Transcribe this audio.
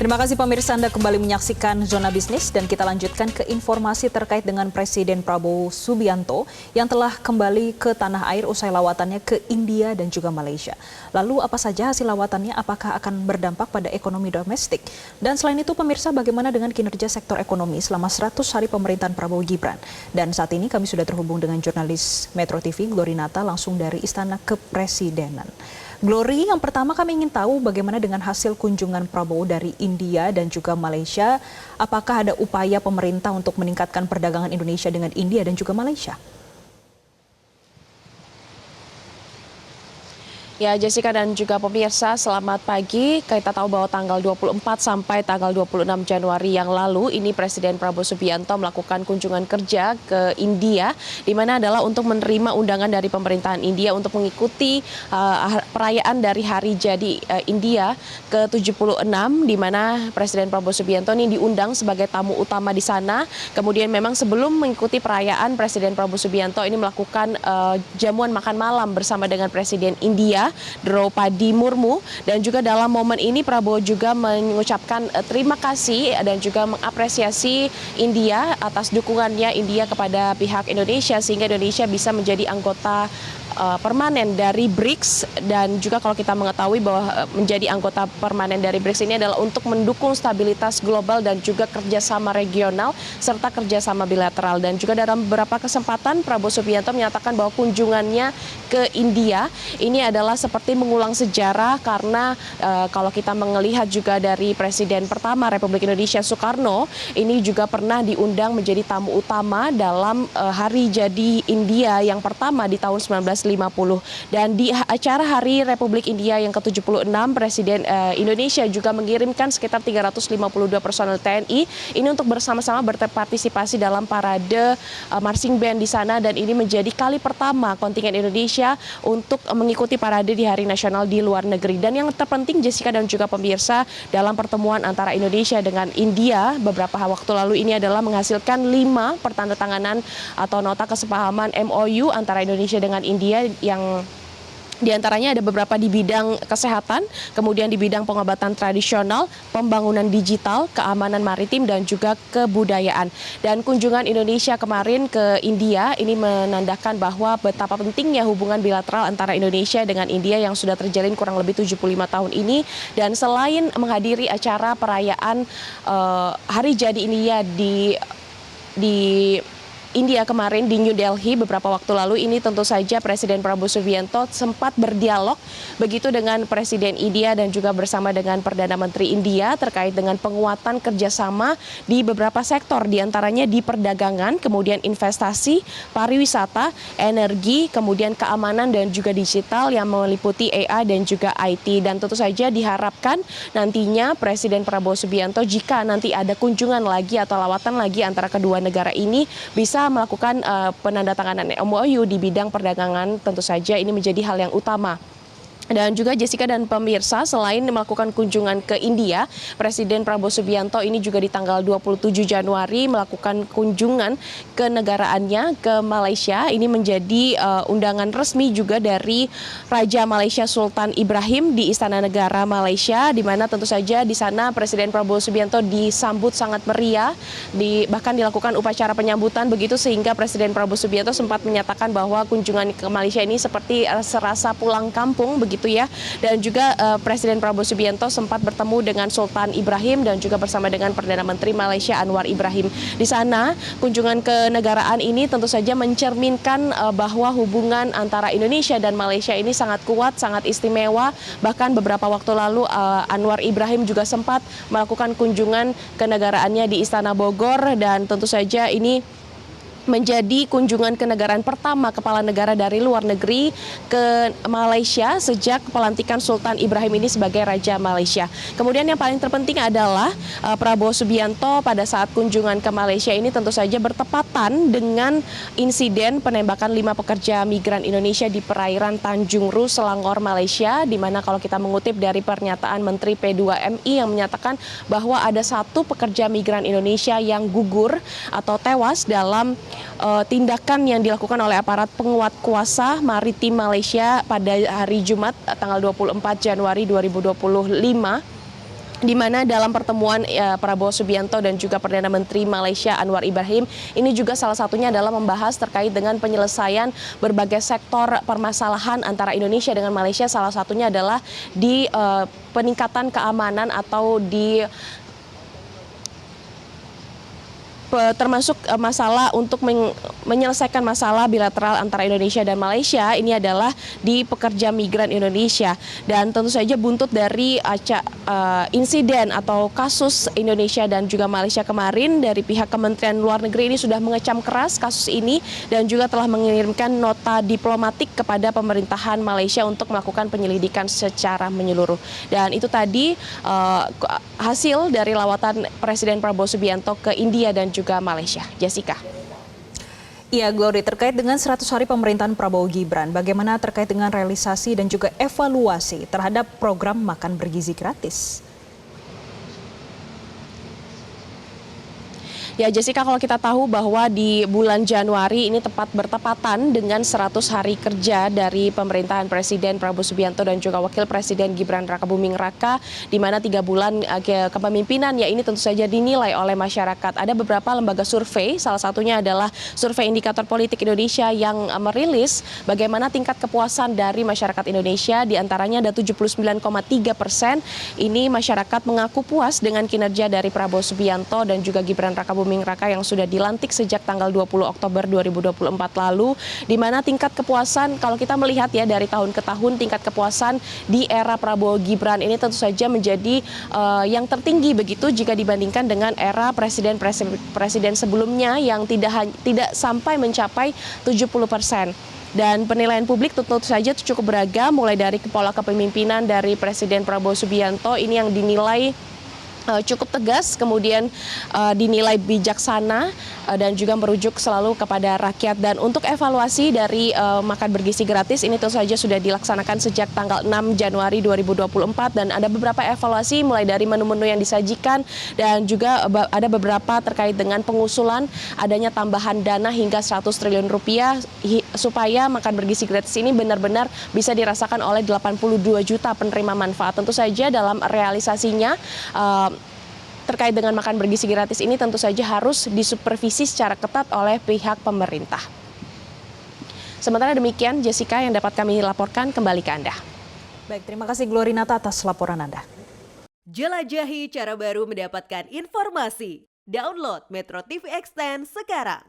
Terima kasih pemirsa, Anda kembali menyaksikan Zona Bisnis dan kita lanjutkan ke informasi terkait dengan Presiden Prabowo Subianto yang telah kembali ke tanah air usai lawatannya ke India dan juga Malaysia. Lalu apa saja hasil lawatannya, apakah akan berdampak pada ekonomi domestik? Dan selain itu pemirsa, bagaimana dengan kinerja sektor ekonomi selama 100 hari pemerintahan Prabowo Gibran? Dan saat ini kami sudah terhubung dengan jurnalis Metro TV Glory Nata langsung dari Istana Kepresidenan. Glory, yang pertama kami ingin tahu bagaimana dengan hasil kunjungan Prabowo dari India dan juga Malaysia. Apakah ada upaya pemerintah untuk meningkatkan perdagangan Indonesia dengan India dan juga Malaysia? Ya, Jessica dan juga pemirsa, selamat pagi. Kita tahu bahwa tanggal 24 sampai tanggal 26 Januari yang lalu, ini Presiden Prabowo Subianto melakukan kunjungan kerja ke India, di mana adalah untuk menerima undangan dari pemerintahan India untuk mengikuti perayaan dari Hari Jadi India ke-76, di mana Presiden Prabowo Subianto ini diundang sebagai tamu utama di sana. Kemudian memang sebelum mengikuti perayaan, Presiden Prabowo Subianto ini melakukan jamuan makan malam bersama dengan Presiden India, Draupadi Murmu, dan juga dalam momen ini Prabowo juga mengucapkan terima kasih dan juga mengapresiasi India atas dukungannya India kepada pihak Indonesia sehingga Indonesia bisa menjadi anggota permanen dari BRICS. Dan juga kalau kita mengetahui bahwa menjadi anggota permanen dari BRICS ini adalah untuk mendukung stabilitas global dan juga kerjasama regional serta kerjasama bilateral. Dan juga dalam beberapa kesempatan Prabowo Subianto menyatakan bahwa kunjungannya ke India ini adalah seperti mengulang sejarah karena kalau kita melihat juga dari Presiden pertama Republik Indonesia Soekarno ini juga pernah diundang menjadi tamu utama dalam Hari Jadi India yang pertama di tahun 1950. Dan di acara Hari Republik India yang ke-76, Presiden Indonesia juga mengirimkan sekitar 352 personel TNI ini untuk bersama-sama berpartisipasi dalam parade marching band di sana, dan ini menjadi kali pertama kontingen Indonesia untuk mengikuti parade di Hari Nasional di luar negeri. Dan yang terpenting, Jessica dan juga pemirsa, dalam pertemuan antara Indonesia dengan India beberapa waktu lalu ini adalah menghasilkan 5 pertandatanganan atau nota kesepahaman MOU antara Indonesia dengan India, yang diantaranya ada beberapa di bidang kesehatan, kemudian di bidang pengobatan tradisional, pembangunan digital, keamanan maritim, dan juga kebudayaan. Dan kunjungan Indonesia kemarin ke India ini menandakan bahwa betapa pentingnya hubungan bilateral antara Indonesia dengan India yang sudah terjalin kurang lebih 75 tahun ini. Dan selain menghadiri acara perayaan Hari Jadi India di India kemarin di New Delhi beberapa waktu lalu, ini tentu saja Presiden Prabowo Subianto sempat berdialog begitu dengan Presiden India dan juga bersama dengan Perdana Menteri India terkait dengan penguatan kerjasama di beberapa sektor, diantaranya di perdagangan, kemudian investasi, pariwisata, energi, kemudian keamanan dan juga digital yang meliputi AI dan juga IT. Dan tentu saja diharapkan nantinya Presiden Prabowo Subianto jika nanti ada kunjungan lagi atau lawatan lagi antara kedua negara ini bisa melakukan penandatanganan MOU di bidang perdagangan. Tentu saja ini menjadi hal yang utama. Dan juga Jessica dan pemirsa, selain melakukan kunjungan ke India, Presiden Prabowo Subianto ini juga di tanggal 27 Januari melakukan kunjungan ke negaraannya ke Malaysia. Ini menjadi undangan resmi juga dari Raja Malaysia Sultan Ibrahim di Istana Negara Malaysia, di mana tentu saja di sana Presiden Prabowo Subianto disambut sangat meriah, bahkan dilakukan upacara penyambutan begitu, sehingga Presiden Prabowo Subianto sempat menyatakan bahwa kunjungan ke Malaysia ini seperti serasa pulang kampung begitu ya. Dan juga Presiden Prabowo Subianto sempat bertemu dengan Sultan Ibrahim dan juga bersama dengan Perdana Menteri Malaysia Anwar Ibrahim. Di sana kunjungan kenegaraan ini tentu saja mencerminkan bahwa hubungan antara Indonesia dan Malaysia ini sangat kuat, sangat istimewa. Bahkan beberapa waktu lalu Anwar Ibrahim juga sempat melakukan kunjungan kenegaraannya di Istana Bogor, dan tentu saja ini menjadi kunjungan kenegaraan pertama kepala negara dari luar negeri ke Malaysia sejak pelantikan Sultan Ibrahim ini sebagai Raja Malaysia. Kemudian yang paling terpenting adalah Prabowo Subianto pada saat kunjungan ke Malaysia ini tentu saja bertepatan dengan insiden penembakan 5 pekerja migran Indonesia di perairan Tanjung Ru, Selangor, Malaysia, di mana kalau kita mengutip dari pernyataan Menteri P2MI yang menyatakan bahwa ada 1 pekerja migran Indonesia yang gugur atau tewas dalam tindakan yang dilakukan oleh aparat penguat kuasa maritim Malaysia pada hari Jumat tanggal 24 Januari 2025 di mana dalam pertemuan Prabowo Subianto dan juga Perdana Menteri Malaysia Anwar Ibrahim ini juga salah satunya adalah membahas terkait dengan penyelesaian berbagai sektor permasalahan antara Indonesia dengan Malaysia, salah satunya adalah di peningkatan keamanan atau di termasuk masalah untuk menyelesaikan masalah bilateral antara Indonesia dan Malaysia ini adalah di pekerja migran Indonesia. Dan tentu saja buntut dari insiden atau kasus Indonesia dan juga Malaysia kemarin, dari pihak Kementerian Luar Negeri ini sudah mengecam keras kasus ini dan juga telah mengirimkan nota diplomatik kepada pemerintahan Malaysia untuk melakukan penyelidikan secara menyeluruh. Dan itu tadi hasil dari lawatan Presiden Prabowo Subianto ke India dan juga Malaysia. Jessica. Iya, Glory, terkait dengan 100 hari pemerintahan Prabowo Gibran, bagaimana terkait dengan realisasi dan juga evaluasi terhadap program makan bergizi gratis? Ya Jessica, kalau kita tahu bahwa di bulan Januari ini tepat bertepatan dengan 100 hari kerja dari pemerintahan Presiden Prabowo Subianto dan juga Wakil Presiden Gibran Rakabuming Raka, di mana 3 bulan kepemimpinan ya ini tentu saja dinilai oleh masyarakat. Ada beberapa lembaga survei, salah satunya adalah Survei Indikator Politik Indonesia yang merilis bagaimana tingkat kepuasan dari masyarakat Indonesia, di antaranya ada 79,3% ini masyarakat mengaku puas dengan kinerja dari Prabowo Subianto dan juga Gibran Rakabuming Raka yang sudah dilantik sejak tanggal 20 Oktober 2024 lalu, di mana tingkat kepuasan kalau kita melihat ya dari tahun ke tahun, tingkat kepuasan di era Prabowo Gibran ini tentu saja menjadi yang tertinggi begitu jika dibandingkan dengan era presiden sebelumnya yang tidak sampai mencapai 70%. Dan penilaian publik tentu saja cukup beragam, mulai dari pola kepemimpinan dari Presiden Prabowo Subianto ini yang dinilai cukup tegas, kemudian dinilai bijaksana dan juga merujuk selalu kepada rakyat. Dan untuk evaluasi dari makan bergizi gratis ini tentu saja sudah dilaksanakan sejak tanggal 6 Januari 2024 dan ada beberapa evaluasi mulai dari menu-menu yang disajikan dan juga ada beberapa terkait dengan pengusulan adanya tambahan dana hingga 100 triliun rupiah supaya makan bergizi gratis ini benar-benar bisa dirasakan oleh 82 juta penerima manfaat. Tentu saja dalam realisasinya terkait dengan makan bergizi gratis ini tentu saja harus disupervisi secara ketat oleh pihak pemerintah. Sementara demikian, Jessica, yang dapat kami laporkan, kembali ke Anda. Baik, terima kasih Glory Nata atas laporan Anda. Jelajahi cara baru mendapatkan informasi. Download Metro TV Extend sekarang.